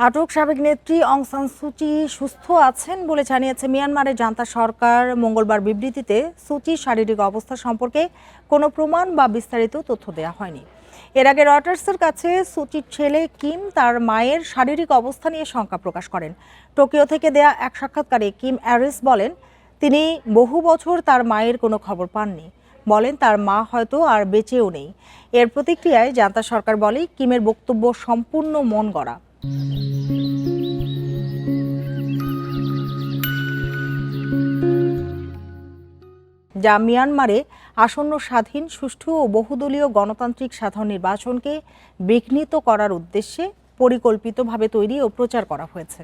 আটক সাবেক নেত্রী অং সান সু চি সুস্থ আছেন বলে জানিয়েছে মিয়ানমারের জান্তা সরকার। মঙ্গলবার বিবৃতিতে সু চির শারীরিক অবস্থা সম্পর্কে কোনো প্রমাণ বা বিস্তারিত তথ্য দেওয়া হয়নি। এর আগে রয়টার্সের কাছে সু চির ছেলে কিম তার মায়ের শারীরিক অবস্থা নিয়ে শঙ্কা প্রকাশ করেন। টোকিও থেকে দেয়া এক সাক্ষাৎকারে কিম অ্যারিস বলেন, তিনি বহু বছর তার মায়ের কোনো খবর পাননি। বলেন তার মা হয়তো আর বেঁচেও নেই। এর প্রতিক্রিয়ায় জান্তা সরকার বলে, কিমের বক্তব্য সম্পূর্ণ মন গড়া। যা মিয়ানমারে আসন্ন স্বাধীন, সুষ্ঠু ও বহুদলীয় গণতান্ত্রিক সাধারণ নির্বাচনকে বিঘ্নিত করার উদ্দেশ্যে পরিকল্পিতভাবে তৈরি ও প্রচার করা হয়েছে।